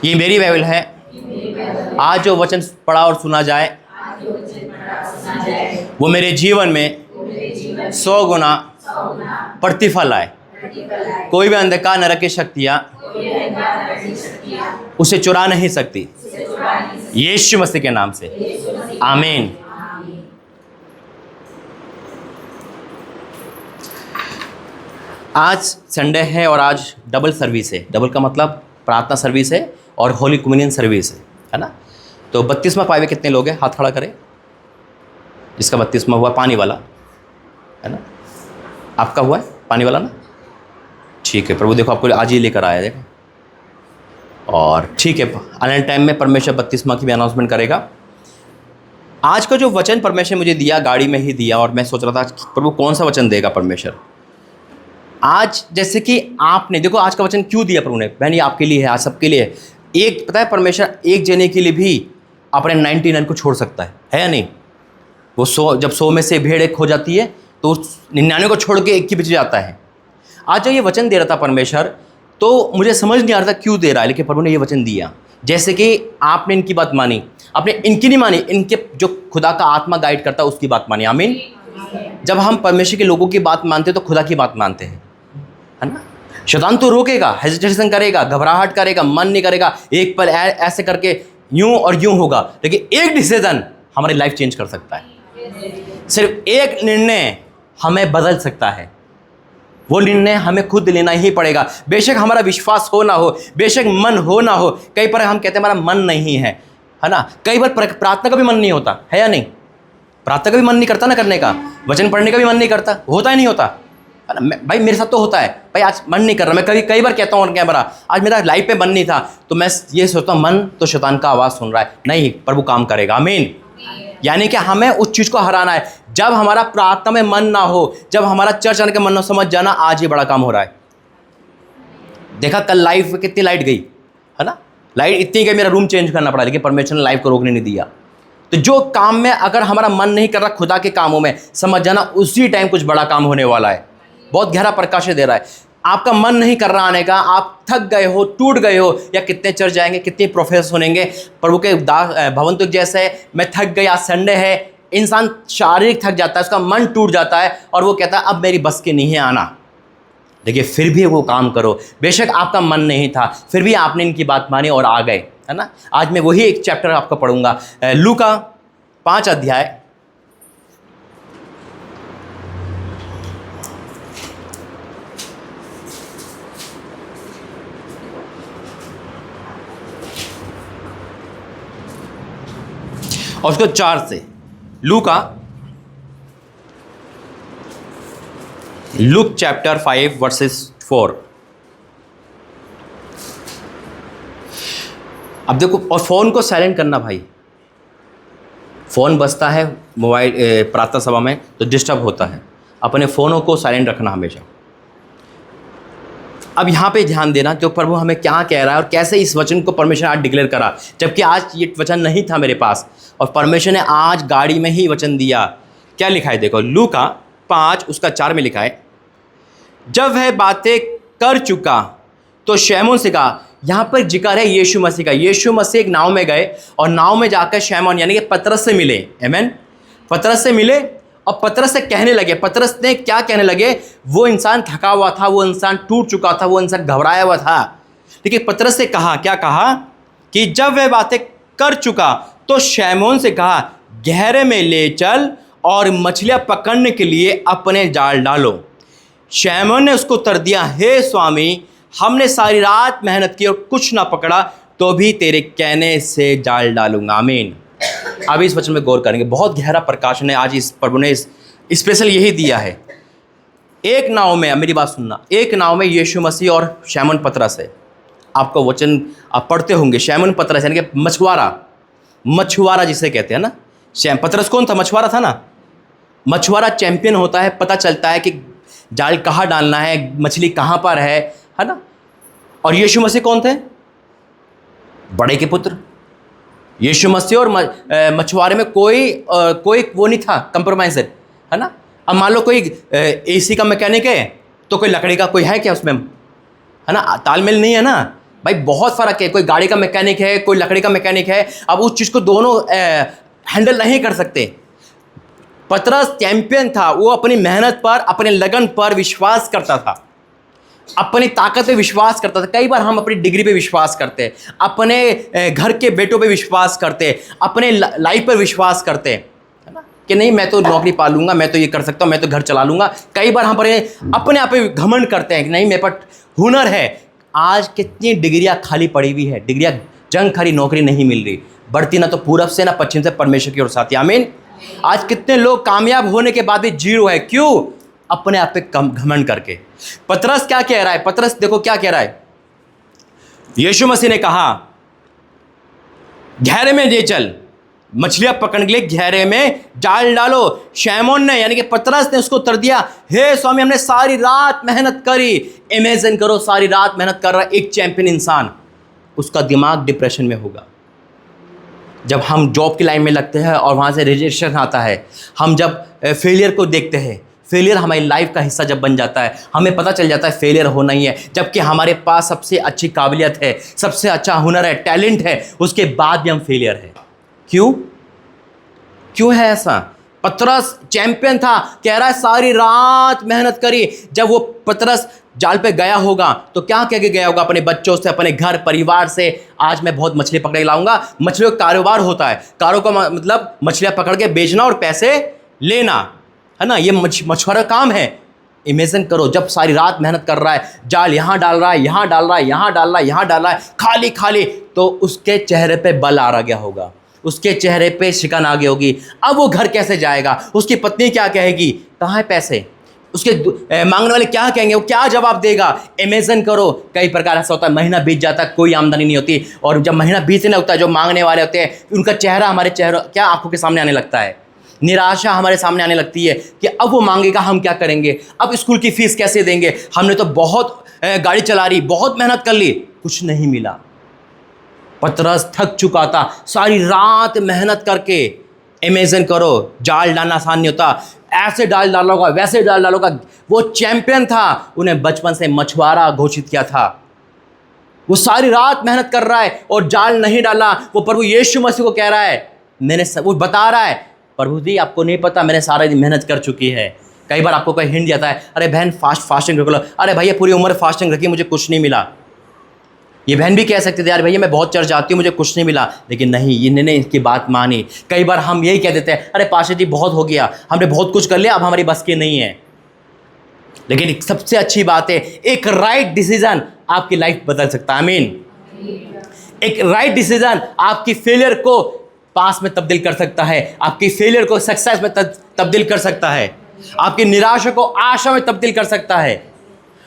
ये मेरी बाइबल है। आज जो वचन पढ़ा और सुना जाए वो मेरे जीवन में 100 गुना प्रतिफल आए। कोई भी अंधकार नरक की शक्तियाँ उसे चुरा नहीं सकती, यीशु मसीह के नाम से, आमीन। आज संडे है और आज डबल सर्विस है। डबल का मतलब प्रार्थना सर्विस है और होली कम्युनियन सर्विस है ना। तो 32वां पाए हुए कितने लोग हैं? हाथ खड़ा करें जिसका 32वां हुआ, पानी वाला है ना। आपका हुआ है पानी वाला ना? ठीक है, प्रभु देखो आपको आज ही लेकर आया, देखो। और ठीक है, आने टाइम में परमेश्वर 32वां की भी अनाउंसमेंट करेगा। आज का जो वचन परमेश्वर मुझे दिया, गाड़ी में ही दिया, और मैं सोच रहा था प्रभु कौन सा वचन देगा परमेश्वर आज। जैसे कि आपने देखो आज का वचन क्यों दिया प्रभु ने, बहन ये आपके लिए है, आज सबके लिए है। एक पता है, परमेश्वर एक जने के लिए भी अपने 99 को छोड़ सकता है या नहीं? वो 100, जब 100 में से भेड़ एक खो जाती है तो 99 को छोड़ के एक के पीछे जाता है। आज जो ये वचन दे रहा था परमेश्वर, तो मुझे समझ नहीं आ रहा था क्यों दे रहा है, लेकिन प्रभु ने ये वचन दिया। जैसे कि आपने इनकी बात मानी, आपने इनकी नहीं मानी, इनके जो खुदा का आत्मा गाइड करता है उसकी बात मानी, आमीन। जब हम परमेश्वर के लोगों की बात मानते हैं तो खुदा की बात मानते हैं, है ना। शैतान तो रोकेगा, हेजिटेशन करेगा, घबराहट करेगा, मन नहीं करेगा, एक पल ऐसे करके यूं और यूं होगा, लेकिन एक डिसीजन हमारी लाइफ चेंज कर सकता है। सिर्फ एक निर्णय हमें बदल सकता है। वो निर्णय हमें खुद लेना ही पड़ेगा, बेशक हमारा विश्वास हो ना हो, बेशक मन हो ना हो। कई बार हम कहते हैं हमारा मन नहीं है ना। कई बार प्रार्थना का भी मन नहीं होता है या नहीं? प्रार्थना का भी मन नहीं करता ना करने का, वचन पढ़ने का भी मन नहीं करता, होता ही नहीं होता है ना। भाई मेरे साथ तो होता है, भाई आज मन नहीं कर रहा। मैं कई बार कहता हूँ कैमरा, आज मेरा लाइफ पे मन नहीं था, तो मैं ये सोचता हूँ मन तो शैतान का आवाज़ सुन रहा है। नहीं, प्रभु काम करेगा, आमीन। यानी कि हमें उस चीज़ को हराना है। जब हमारा प्रार्थना में मन ना हो, जब हमारा चर्च आने का मन ना, समझ जाना आज ये बड़ा काम हो रहा है। देखा कल लाइफ में कितनी लाइट गई है ना। लाइट इतनी गई मेरा रूम चेंज करना पड़ा, लेकिन परमेश्वर ने लाइफ को रोकने नहीं दिया। तो जो काम में अगर हमारा मन नहीं कर रहा खुदा के कामों में, समझ जाना उसी टाइम कुछ बड़ा काम होने वाला है। बहुत गहरा प्रकाश दे रहा है। आपका मन नहीं कर रहा आने का, आप थक गए हो, टूट गए हो, या कितने चर्च जाएंगे, कितने प्रोफेसर सुनेंगे प्रभु के भवन तो जैसे है, मैं थक गया, संडे है। इंसान शारीरिक थक जाता है, उसका मन टूट जाता है और वो कहता है अब मेरी बस की नहीं है आना। देखिए फिर भी वो काम करो, बेशक आपका मन नहीं था, फिर भी आपने इनकी बात मानी और आ गए, है ना। आज मैं वही एक चैप्टर आपको पढ़ूंगा, लूका 5 अध्याय। और उसको 4 से, लूक चैप्टर 5 वर्सेस 4। अब देखो, और फ़ोन को साइलेंट करना भाई। फ़ोन बजता है मोबाइल प्रार्थना सभा में तो डिस्टर्ब होता है, अपने फ़ोनों को साइलेंट रखना हमेशा। अब यहाँ पे ध्यान देना जो प्रभु हमें क्या कह रहा है और कैसे इस वचन को परमेश्वर आज डिक्लेयर करा, जबकि आज ये वचन नहीं था मेरे पास और परमेश्वर ने आज गाड़ी में ही वचन दिया। क्या लिखा है देखो, लूका 5 उसका 4 में लिखा है, जब वह बातें कर चुका तो शैमोन से कहा। यहाँ पर जिक्र है यीशु मसीह का। यीशु मसीह एक नाव में गए और नाव में जाकर शैमोन यानी कि पतरस से मिले, आमीन। पतरस से मिले और पतरस से कहने लगे। पतरस ने क्या कहने लगे? वो इंसान थका हुआ था, वो इंसान टूट चुका था, वो इंसान घबराया हुआ था। देखिए पतरस से कहा, क्या कहा कि जब वह बातें कर चुका तो शैमोन से कहा गहरे में ले चल और मछलियां पकड़ने के लिए अपने जाल डालो। शैमोन ने उसको उत्तर दिया, हे स्वामी, हमने सारी रात मेहनत की और कुछ ना पकड़ा, तो भी तेरे कहने से जाल डालूंगा, आमीन। अब इस वचन में गौर करेंगे, बहुत गहरा प्रकाशन है आज इस प्रभु ने स्पेशल यही दिया है। एक नाव में, मेरी बात सुनना, एक नाव में यीशु मसीह और शैमोन पतरस है। आपको वचन आप पढ़ते होंगे, शैमोन पतरस यानी कि मछुआरा जिसे कहते हैं ना। पतरस कौन था? मछुआरा था ना। मछुआरा चैंपियन होता है, पता चलता है कि जाल कहाँ डालना है, मछली कहाँ पर है ना। और यीशु मसीह कौन थे? बड़े के पुत्र। यीशु मसीह और मछुआरे में कोई वो नहीं था कंप्रोमाइज, है ना। अब मान लो कोई एसी का मैकेनिक है तो कोई लकड़ी का कोई है क्या उसमें, है ना, तालमेल नहीं है ना। भाई बहुत फ़र्क है। कोई गाड़ी का मैकेनिक है, कोई लकड़ी का मैकेनिक है, अब उस चीज़ को दोनों हैंडल नहीं कर सकते। पतरस चैंपियन था, वो अपनी मेहनत पर, अपने लगन पर विश्वास करता था, अपनी ताकत पे विश्वास करता था। कई बार हम अपनी डिग्री पे विश्वास करते हैं, अपने घर के बेटों पे विश्वास करते हैं, अपने लाइफ पर विश्वास करते हैं, है ना, कि नहीं मैं तो नौकरी पा लूँगा, मैं तो ये कर सकता हूँ, मैं तो घर चला लूँगा। कई बार हम अपने आप पे घमंड करते हैं कि नहीं मेरे पास हुनर है। आज कितनी डिग्रियाँ खाली पड़ी हुई है, डिग्रियाँ जंग खड़ी, नौकरी नहीं मिल रही, बढ़ती ना तो पूरब से ना पश्चिम से, परमेश्वर की ओर साथी, आमीन। आज कितने लोग कामयाब होने के बाद भी जीरो है, क्यों? अपने आप पे घमंड करके। पतरस क्या कह रहा है? पतरस देखो क्या कह रहा है। यीशु मसीह ने कहा गहरे में ले चल, मछलियां पकड़ने के लिए गहरे में जाल डालो। शैमोन ने यानी कि पतरस ने उसको उत्तर दिया, हे स्वामी हमने सारी रात मेहनत करी। इमेजिन करो, सारी रात मेहनत कर रहा है एक चैंपियन इंसान, उसका दिमाग डिप्रेशन में होगा। जब हम जॉब की लाइन में लगते हैं और वहाँ से रिजेक्शन आता है, हम जब फेलियर को देखते हैं, फेलियर हमारी लाइफ का हिस्सा जब बन जाता है, हमें पता चल जाता है फेलियर होना ही है, जबकि हमारे पास सबसे अच्छी काबिलियत है, सबसे अच्छा हुनर है, टैलेंट है, उसके बाद भी हम फेलियर है। क्यों है ऐसा? पतरस चैंपियन था, कह रहा है सारी रात मेहनत करी। जब वो पतरस जाल पे गया होगा तो क्या कह के गया होगा अपने बच्चों से, अपने घर परिवार से, आज मैं बहुत मछली पकड़ के लाऊंगा। मछलियों का कारोबार होता है, कारोबार का मतलब मछलियां पकड़ के बेचना और पैसे लेना, है ना, ये मछुआरा काम है। इमेजिन करो, जब सारी रात मेहनत कर रहा है, जाल यहाँ डाल रहा है, यहाँ डाल रहा है, यहाँ डाल रहा है, यहाँ डाल रहा है, खाली खाली, तो उसके चेहरे पे बल आ गया होगा, उसके चेहरे पे शिकन आ गई होगी। अब वो घर कैसे जाएगा? उसकी पत्नी क्या कहेगी, कहाँ है पैसे? उसके मांगने वाले क्या कहेंगे, वो क्या जवाब देगा? इमेजिन करो, कई प्रकार ऐसा होता है, महीना बीत जाता है, कोई आमदनी नहीं होती, और जब महीना बीतने लगता है, जो मांगने वाले होते हैं उनका चेहरा हमारे चेहरा क्या आंखों के सामने आने लगता है, निराशा हमारे सामने आने लगती है कि अब वो मांगेगा, हम क्या करेंगे, अब स्कूल की फीस कैसे देंगे, हमने तो बहुत गाड़ी चला रही, बहुत मेहनत कर ली, कुछ नहीं मिला। पतरस थक चुका था सारी रात मेहनत करके। इमेजिन करो, जाल डालना आसान नहीं होता, ऐसे डाल डालोगा, वैसे डाल डालोगा। वो चैंपियन था, उन्हें बचपन से मछुआरा घोषित किया था। वो सारी रात मेहनत कर रहा है और जाल नहीं डाला। वो प्रभु यीशु मसीह को कह रहा है, वो बता रहा है, प्रभु जी आपको नहीं पता मैंने सारा दिन मेहनत कर चुकी है। कई बार आपको कोई हिंट जाता है, अरे बहन फास्टिंग रख लो, अरे भैया पूरी उम्र फास्टिंग रखी, मुझे कुछ नहीं मिला। ये बहन भी कह सकती थी, यार भैया मैं बहुत चर्च जाती हूँ, मुझे कुछ नहीं मिला, लेकिन नहीं, इन्होंने इसकी बात मानी। कई बार हम यही कह देते हैं, अरे पाशा जी बहुत हो गया, हमने बहुत कुछ कर लिया, अब हमारी बस की नहीं है। लेकिन एक सबसे अच्छी बात है, एक राइट डिसीजन आपकी लाइफ बदल सकता है। आमीन। एक राइट डिसीजन आपकी फेलियर को पास में तब्दील कर सकता है, आपकी फेलियर को सक्सेस में तब्दील कर सकता है, आपकी निराशा को आशा में तब्दील कर सकता है।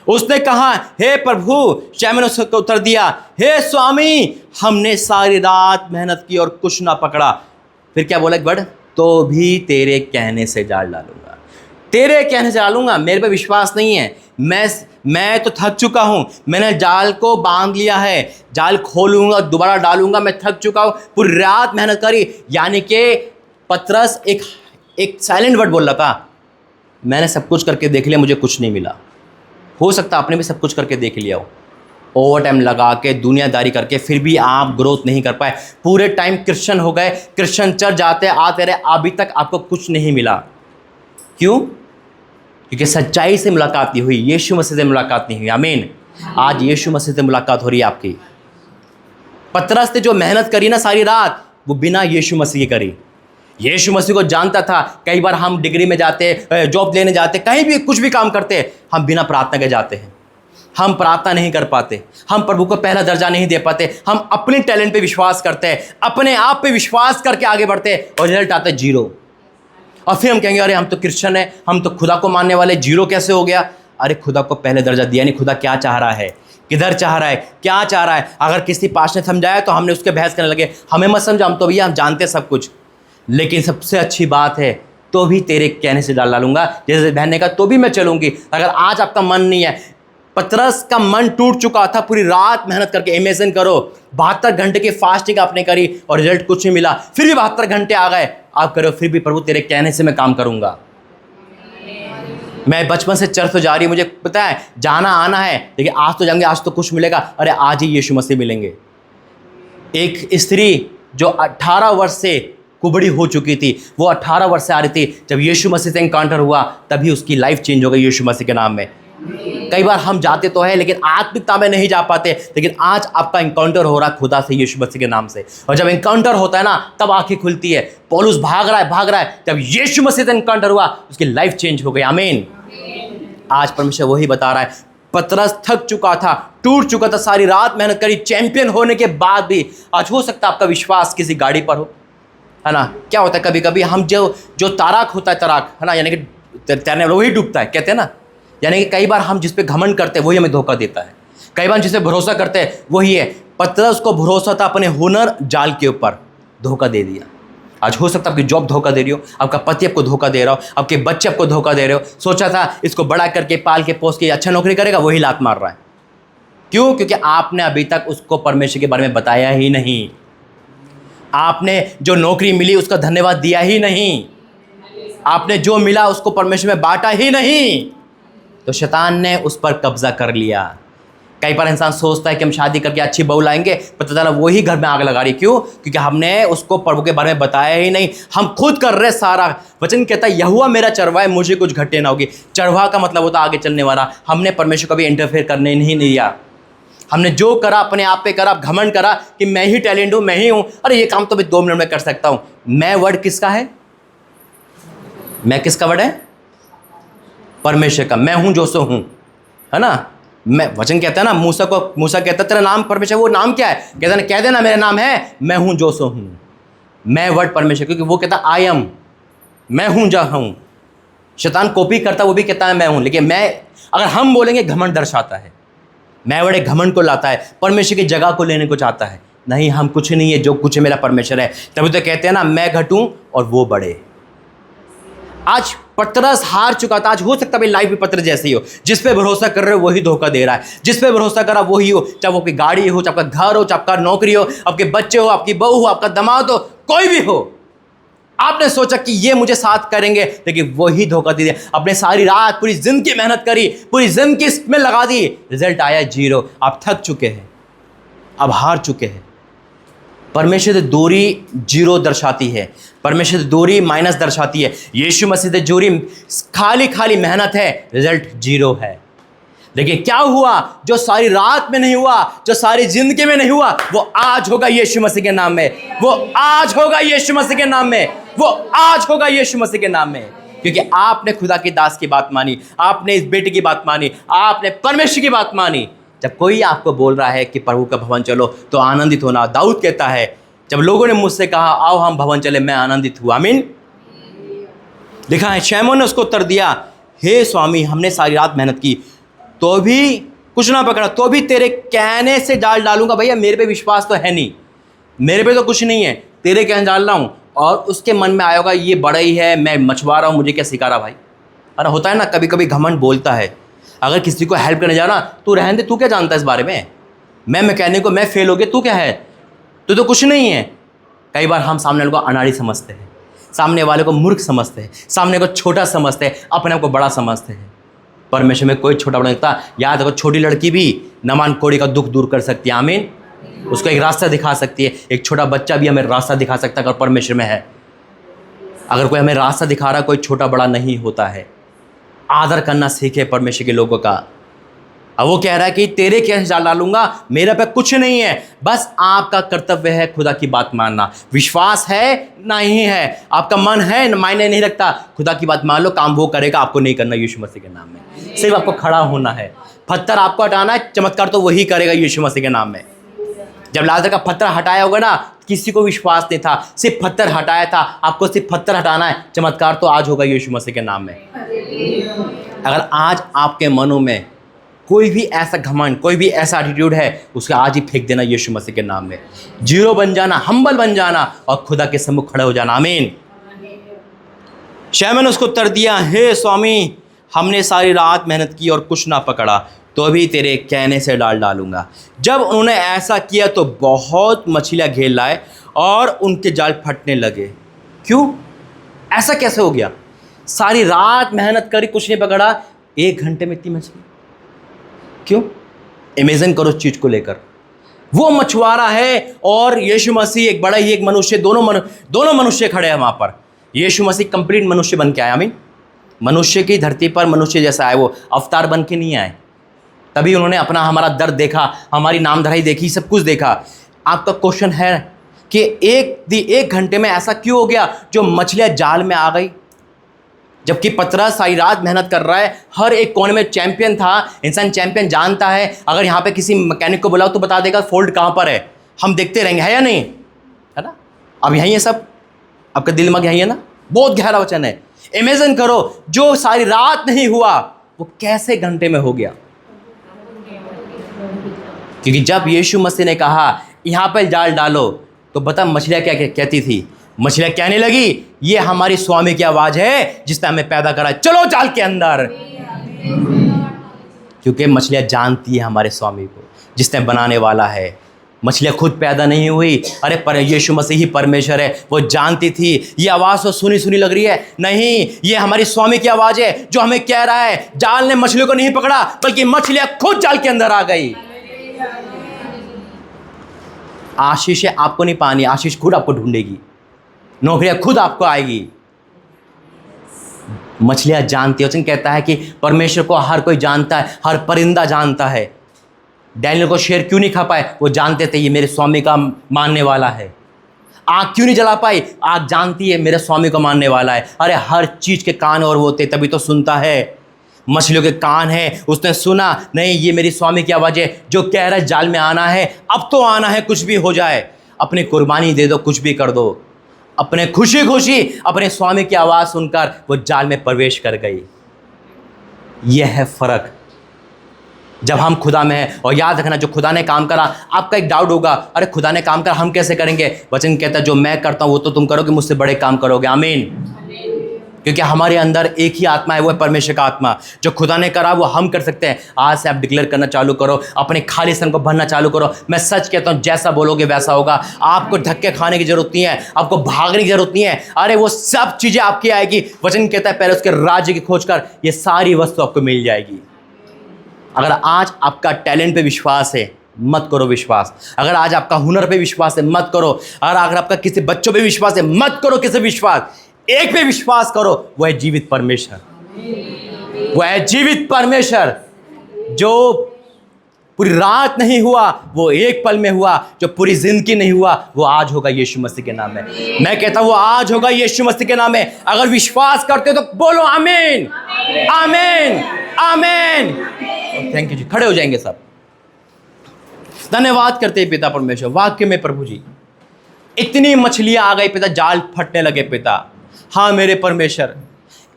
उसने कहा, हे प्रभु, शैतान ने उसको उत्तर दिया, हे स्वामी हमने सारी रात मेहनत की और कुछ ना पकड़ा। फिर क्या बोला एक वर्ड, तो भी तेरे कहने से जाल डालूंगा, तेरे कहने से डालूंगा। मेरे पे विश्वास नहीं है, मैं तो थक चुका हूँ, मैंने जाल को बांध लिया है, जाल खोलूंगा दोबारा डालूंगा, मैं थक चुका हूँ, पूरी रात मेहनत करी। यानी कि पतरस एक साइलेंट वर्ड बोल रहा था, मैंने सब कुछ करके देख लिया, मुझे कुछ नहीं मिला। हो सकता आपने भी सब कुछ करके देख लिया हो, ओवर टाइम लगा के, दुनियादारी करके, फिर भी आप ग्रोथ नहीं कर पाए। पूरे टाइम क्रिश्चियन हो गए, क्रिश्चियन चर्च जाते आते रहे, अभी तक आपको कुछ नहीं मिला। क्यों? क्योंकि सच्चाई से मुलाकात नहीं हुई, यीशु मसीह से मुलाकात नहीं हुई। आमीन। आज यीशु मसीह से मुलाकात हो रही है आपकी। पतरस ने जो मेहनत करी ना सारी रात, वो बिना यीशु मसीह की करी। यीशु मसीह को जानता था। कई बार हम डिग्री में जाते, जॉब लेने जाते, कहीं भी कुछ भी काम करते, हम बिना प्रार्थना के जाते हैं, हम प्रार्थना नहीं कर पाते, हम प्रभु को पहला दर्जा नहीं दे पाते, हम अपने टैलेंट पे विश्वास करते हैं, अपने आप पे विश्वास करके आगे बढ़ते हैं और रिजल्ट आता है जीरो। और फिर हम कहेंगे, अरे हम तो क्रिश्चियन है, हम तो खुदा को मानने वाले, जीरो कैसे हो गया? अरे खुदा को पहले दर्जा दिया नहीं, खुदा क्या चाह रहा है, किधर चाह रहा है, क्या चाह रहा है? अगर किसी पास ने समझाया तो हमने उसके बहस करने लगे, हमें मत समझा, हम तो भैया हम जानते सब कुछ। लेकिन सबसे अच्छी बात है, तो भी तेरे कहने से डालूंगा। जैसे बहन ने कहा, तो भी मैं चलूंगी। अगर आज आपका मन नहीं है, पतरस का मन टूट चुका था, पूरी रात मेहनत करके। इमेजिन करो, 72 घंटे की फास्टिंग आपने करी और रिजल्ट कुछ नहीं मिला, फिर भी 72 घंटे आ गए, आप करो, फिर भी प्रभु तेरे कहने से मैं काम करूंगा। मैं बचपन से चर्च पे जा रही हूँ, मुझे पता है जाना आना है, लेकिन आज तो जाएंगे, आज तो कुछ मिलेगा, अरे आज ही यीशु मसीह मिलेंगे। एक स्त्री जो 18 वर्ष से कुबड़ी हो चुकी थी, वो 18 वर्ष से आ रही थी, जब यीशु मसीह से एनकाउंटर हुआ तभी उसकी लाइफ चेंज हो गई यीशु मसीह के नाम में। कई बार हम जाते तो है लेकिन आत्मिकता में नहीं जा पाते, लेकिन आज आपका एनकाउंटर हो रहा है खुदा से यीशु मसीह के नाम से, और जब एनकाउंटर होता है ना तब आंखें खुलती है। पौलुस भाग रहा है, जब यीशु मसीह से एनकाउंटर हुआ उसकी लाइफ चेंज हो गई। आमीन। आज परमेश्वर वही बता रहा है, पतरस थक चुका था, टूट चुका था, सारी रात मेहनत करी, चैंपियन होने के बाद भी आज हो सकता है आपका विश्वास किसी गाड़ी पर हो, है ना। क्या होता है कभी कभी हम जो ताराक होता है, तराक है ना, यानी कि तैरने वाला वही डूबता है, कहते हैं ना। यानी कि कई बार हम जिस पे घमंड करते हैं वही हमें धोखा देता है, कई बार जिस पे भरोसा करते हैं वही है। पतरस को भरोसा था अपने हुनर जाल के ऊपर, धोखा दे दिया। आज हो सकता है आपकी जॉब धोखा दे रही हो, आपका पति आपको धोखा दे रहा हो, आपके बच्चे आपको धोखा दे रहे हो। सोचा था इसको बड़ा करके पाल के पोस के अच्छा नौकरी करेगा, वही लात मार रहा है। क्यों? क्योंकि आपने अभी तक उसको परमेश्वर के बारे में बताया ही नहीं, आपने जो नौकरी मिली उसका धन्यवाद दिया ही नहीं, आपने जो मिला उसको परमेश्वर में बांटा ही नहीं, तो शैतान ने उस पर कब्जा कर लिया। कई बार इंसान सोचता है कि हम शादी करके अच्छी बहू लाएंगे, पता चला वही घर में आग लगा रही। क्यों? क्योंकि हमने उसको प्रभु के बारे में बताया ही नहीं, हम खुद कर रहे सारा। वचन कहता है यहोवा मेरा चरवाहा है, मुझे कुछ घटे ना होगी। चरवाहा का मतलब होता है आगे चलने वाला। हमने परमेश्वर को भी इंटरफेयर करने नहीं दिया, हमने जो करा अपने आप पे करा, घमंड करा कि मैं ही टैलेंट हूँ, मैं ही हूँ, अरे ये काम तो मैं 2 मिनट में कर सकता हूँ। मैं वर्ड किसका है? मैं किसका वर्ड है? परमेश्वर का। मैं हूँ जो सो हूँ, है ना। मैं वचन कहता है ना, मूसा कहता तेरा नाम परमेश्वर, वो नाम क्या है? कहता ना, कह देना मेरा नाम है मैं हूँ जो सो हूँ। मैं वर्ड परमेश्वर, क्योंकि वो कहता आई एम, मैं हूँ जहाँ हूँ। शैतान कॉपी करता, वो भी कहता है मैं हूँ, लेकिन मैं अगर हम बोलेंगे घमंड दर्शाता है। मैं बड़े घमंड को लाता है, परमेश्वर की जगह को लेने को चाहता है। नहीं, हम कुछ नहीं है, जो कुछ है मेरा परमेश्वर है। तभी तो कहते हैं ना मैं घटूं और वो बढ़े। आज पतरस हार चुका था, आज हो सकता है लाइफ भी पतरस जैसी हो, जिस पे भरोसा कर रहे हो वही धोखा दे रहा है, जिस पे भरोसा करा वही हो, चाहे वो आपकी गाड़ी हो, चाहे आपका घर हो, चाहे आपका नौकरी हो, आपके बच्चे हो, आपकी बहू हो, आपका दामाद हो, कोई भी हो। आपने सोचा कि ये मुझे साथ करेंगे, लेकिन वही धोखा दे दिया। आपने सारी रात पूरी जिंदगी मेहनत करी, पूरी जिंदगी इसमें लगा दी, रिजल्ट आया 0। आप थक चुके हैं, अब हार चुके हैं। परमेश्वर से दूरी 0 दर्शाती है, परमेश्वर से दूरी माइनस दर्शाती है। यीशु मसीह से दूरी खाली मेहनत है, रिजल्ट 0 है। लेकिन क्या हुआ जो सारी रात में नहीं हुआ, जो सारी जिंदगी में नहीं हुआ, वो आज होगा यीशु मसीह के नाम में, वो आज होगा यीशु मसीह के नाम में, वो आज होगा यीशु मसीह के नाम में। क्योंकि आपने खुदा की दास की बात मानी, आपने इस बेटे की बात मानी, आपने परमेश्वर की बात मानी। जब कोई आपको बोल रहा है कि प्रभु का भवन चलो, तो आनंदित होना। दाऊद कहता है जब लोगों ने मुझसे कहा आओ हम भवन चले, मैं आनंदित हुआ। आमीन। लिखा है शैमोन ने उसको उत्तर दिया, हे स्वामी हमने सारी रात मेहनत की तो भी कुछ ना पकड़ा, तो भी तेरे कहने से जाल डालूंगा। भैया मेरे पे विश्वास तो है नहीं, मेरे पे तो कुछ नहीं है, तेरे कहने डाल रहा हूँ। और उसके मन में आया होगा ये बड़ा ही है, मैं मछुआ रहा हूँ, मुझे क्या सिखा रहा भाई। अरे होता है ना कभी कभी घमंड बोलता है। अगर किसी को हेल्प करने जा रहा तू रहने दे, तू क्या जानता है इस बारे में, मैं मैकेनिक को, मैं फेल हो गया, तू क्या है, तू तो कुछ नहीं है। कई बार हम सामने वाले को अनाड़ी समझते हैं, सामने वाले को मूर्ख समझते हैं, सामने को छोटा समझते हैं, अपने आप को बड़ा समझते हैं। परमेश्वर में कोई छोटा बड़ा नहीं था। याद रखो छोटी लड़की भी नमान कोड़ी का दुख दूर कर सकती है। आमीन। उसको एक रास्ता दिखा सकती है, एक छोटा बच्चा भी हमें रास्ता दिखा सकता है अगर परमेश्वर में है। अगर कोई हमें रास्ता दिखा रहा, कोई छोटा बड़ा नहीं होता है। आदर करना सीखे परमेश्वर के लोगों का। अब वो कह रहा है कि तेरे कैसे जाल डालूंगा, मेरे पे कुछ नहीं है, बस आपका कर्तव्य है खुदा की बात मानना। विश्वास है नहीं है, आपका मन है मायने नहीं रखता, खुदा की बात मान लो, काम वो करेगा, आपको नहीं करना यीशु मसीह के नाम में। सिर्फ आपको खड़ा होना है, पत्थर आपको हटाना है, चमत्कार तो वही करेगा यीशु मसीह के नाम में। जब लाजर का पत्थर हटाया होगा ना, किसी को विश्वास नहीं था, सिर्फ पत्थर हटाया था, आपको सिर्फ पत्थर हटाना है, चमत्कार तो आज होगा यीशु मसीह के नाम में। अगर आज आपके मनों में कोई भी ऐसा घमंड, कोई भी ऐसा एटीट्यूड है, उसका आज ही फेंक देना यीशु मसीह के नाम में। 0 बन जाना, हम्बल बन जाना और खुदा के सम्मुख खड़े हो जाना। आमीन। शैमन ने उसको उत्तर दिया, हे स्वामी हमने सारी रात मेहनत की और कुछ ना पकड़ा, तो भी तेरे कहने से डालूंगा। जब उन्होंने ऐसा किया तो बहुत मछलियाँ घेर लाए और उनके जाल फटने लगे। क्यों? ऐसा कैसे हो गया? सारी रात मेहनत करी, कुछ नहीं पकड़ा, 1 घंटे में इतनी मछली। क्यों? इमेजिन करो उस चीज को लेकर। वो मछुआरा है और यीशु मसीह एक बड़ा ही एक मनुष्य, दोनों मनुष्य खड़े हैं वहां पर। यीशु मसीह कंप्लीट मनुष्य बन के आया। आमीन। मनुष्य की धरती पर मनुष्य जैसा आए, वो अवतार बन के नहीं आए। तभी उन्होंने अपना हमारा दर्द देखा, हमारी नामधराई देखी, सब कुछ देखा। आपका क्वेश्चन है कि एक घंटे में ऐसा क्यों हो गया जो मछलियां जाल में आ गई? जबकि पतरस सारी रात मेहनत कर रहा है, हर एक कोने में चैंपियन था। इंसान चैंपियन जानता है, अगर यहाँ पे किसी मैकेनिक को बुलाओ तो बता देगा फोल्ड कहाँ पर है। हम देखते रहेंगे, है या नहीं? है ना? अब यही है सब, आपका दिल दिमाग यही है ना? बहुत गहरा वचन है। इमेजिन करो, जो सारी रात नहीं हुआ वो कैसे घंटे में हो गया? क्योंकि जब यीशु मसीह ने कहा यहाँ पर जाल डालो, तो बता मछलियाँ क्या कहती थी? मछलियाँ कहने लगी, ये हमारी स्वामी की आवाज है जिसने हमें पैदा करा, चलो जाल के अंदर। क्योंकि मछलियाँ जानती है हमारे स्वामी को, जिसने बनाने वाला है। मछलियाँ खुद पैदा नहीं हुई, अरे पर यीशु मसीह ही परमेश्वर है। वो जानती थी ये आवाज़ तो सुनी सुनी लग रही है, नहीं, ये हमारी स्वामी की आवाज़ है जो हमें कह रहा है। जाल ने मछलियों को नहीं पकड़ा, बल्कि मछलियाँ खुद जाल के अंदर आ गई। आशीष है आपको नहीं पानी, आशीष खुद आपको ढूंढेगी, नौकरियां खुद आपको आएगी। मछलियां जानती है। वचन कहता है कि परमेश्वर को हर कोई जानता है, हर परिंदा जानता है। डैनियल को शेर क्यों नहीं खा पाए? वो जानते थे ये मेरे स्वामी का मानने वाला है। आग क्यों नहीं जला पाई? आग जानती है मेरे स्वामी को मानने वाला है। अरे हर चीज के कान और वो होते तभी तो सुनता है। मछलियों के कान है, उसने सुना, नहीं ये मेरी स्वामी की आवाज़ है जो कह रहा है जाल में आना है, अब तो आना है, कुछ भी हो जाए, अपनी कुर्बानी दे दो, कुछ भी कर दो। अपने खुशी खुशी अपने स्वामी की आवाज़ सुनकर वो जाल में प्रवेश कर गई। यह है फर्क जब हम खुदा में हैं। और याद रखना, जो खुदा ने काम करा, आपका एक डाउट होगा, अरे खुदा ने काम करा हम कैसे करेंगे? वचन कहता है जो मैं करता हूं वो तो तुम करोगे, मुझसे बड़े काम करोगे। आमीन। क्योंकि हमारे अंदर एक ही आत्मा है, वो है परमेश्वर का आत्मा। जो खुदा ने करा वो हम कर सकते हैं। आज से आप डिक्लेयर करना चालू करो, अपने खालीपन को भरना चालू करो। मैं सच कहता हूँ, जैसा बोलोगे वैसा होगा। आपको धक्के खाने की जरूरत नहीं है, आपको भागने की जरूरत नहीं है। अरे वो सब चीजें आपकी आएगी। वचन कहता है पहले उसके राज्य की खोज कर, ये सारी वस्तु आपको मिल जाएगी। अगर आज आपका टैलेंट पे विश्वास है, मत करो विश्वास। अगर आज आपका हुनर पे विश्वास है, मत करो। अगर आपका किसी बच्चों पे विश्वास है, मत करो किसी विश्वास। एक पे विश्वास करो, वो है जीवित परमेश्वर। वो है जीवित परमेश्वर जो पूरी रात नहीं हुआ, वो एक पल में हुआ। जो पूरी जिंदगी नहीं हुआ, वो आज होगा यीशु मसीह के नाम में। मैं कहता हूं वो आज होगा यीशु मसीह के नाम में। अगर विश्वास करते हो तो बोलो आमीन, आमीन, आमीन। थैंक यू जी। खड़े हो जाएंगे सब। धन्यवाद करते हैं पिता परमेश्वर। वाक्य में प्रभु जी इतनी मछलियां आ गई पिता, जाल फटने लगे पिता। हाँ मेरे परमेश्वर,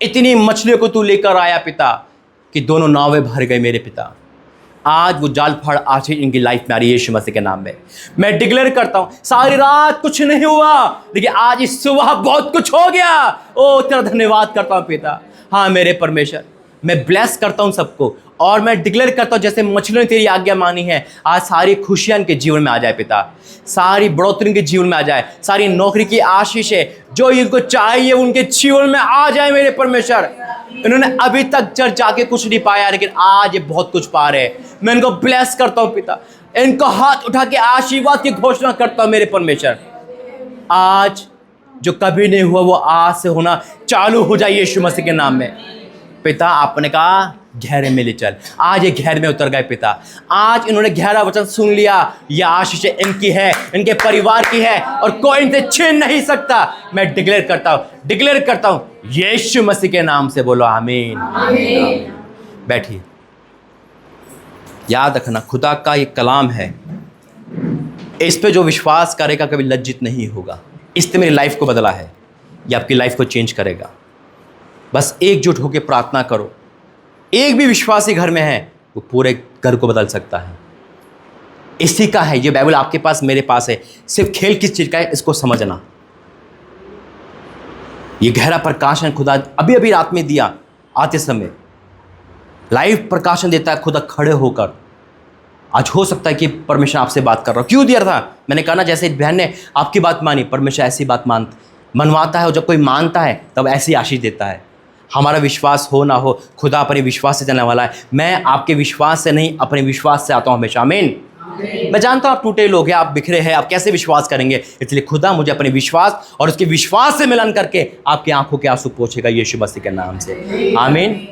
इतनी मछलियों को तू लेकर आया पिता कि दोनों नावें भर गए मेरे पिता। आज वो जाल फड़ आज ही इनकी लाइफ में आ रही है यीशु मसीह के नाम में। मैं डिक्लेयर करता हूं सारी रात कुछ नहीं हुआ, लेकिन आज इस सुबह बहुत कुछ हो गया। ओ तेरा धन्यवाद करता हूं पिता। हाँ मेरे परमेश्वर, मैं ब्लेस करता हूं सबको और मैं डिक्लेयर करता हूं जैसे मछलियों ने तेरी आज्ञा मानी है, आज सारी खुशियां इनके जीवन में आ जाए पिता। सारी बढ़ोतरी इनके जीवन में आ जाए। सारी नौकरी की आशीष है जो इनको चाहिए उनके जीवन में आ जाए मेरे परमेश्वर। इन्होंने अभी तक चर्च जाके कुछ नहीं पाया, लेकिन आज ये बहुत कुछ पा रहे हैं। मैं इनको ब्लेस करता हूं पिता। इनको हाथ उठा के आशीर्वाद की घोषणा करता हूं मेरे परमेश्वर। आज जो कभी नहीं हुआ वो आज से होना चालू हो जाए यीशु मसीह के नाम में पिता। आपने कहा गहरे में ले चल, आज ये गहरे में उतर गए पिता। आज इन्होंने गहरा वचन सुन लिया। यह आशीष इनकी है, इनके परिवार की है और कोई इनसे छीन नहीं सकता। मैं डिक्लेयर करता हूं यीशु मसीह के नाम से। बोलो आमीन, आमीन। बैठिए। याद रखना खुदा का ये कलाम है, इस पे जो विश्वास करेगा कभी लज्जित नहीं होगा। इसने मेरी लाइफ को बदला है, ये आपकी लाइफ को चेंज करेगा। बस एकजुट होकर प्रार्थना करो। एक भी विश्वासी घर में है वो पूरे घर को बदल सकता है। इसी का है ये बाइबल आपके पास, मेरे पास है। सिर्फ खेल किस चीज का है इसको समझना। ये गहरा प्रकाशन खुदा अभी अभी रात में दिया, आते समय लाइव प्रकाशन देता है खुदा खड़े होकर। आज हो सकता है कि परमेश्वर आपसे बात कर रहा हो। क्यों दिया था? मैंने कहा ना, जैसे बहन ने आपकी बात मानी, परमेश्वर ऐसी बात मनवाता है और जब कोई मानता है तब ऐसी आशीष देता है। हमारा विश्वास हो ना हो, खुदा अपने विश्वास से चलने वाला है। मैं आपके विश्वास से नहीं, अपने विश्वास से आता हूँ हमेशा। आमीन। मैं जानता हूँ आप टूटे लोग हैं, आप बिखरे हैं, आप कैसे विश्वास करेंगे, इसलिए खुदा मुझे अपने विश्वास और उसके विश्वास से मिलन करके आपकी आंखों के आंसू पोंछेगा यीशु मसीह के नाम से। आमीन।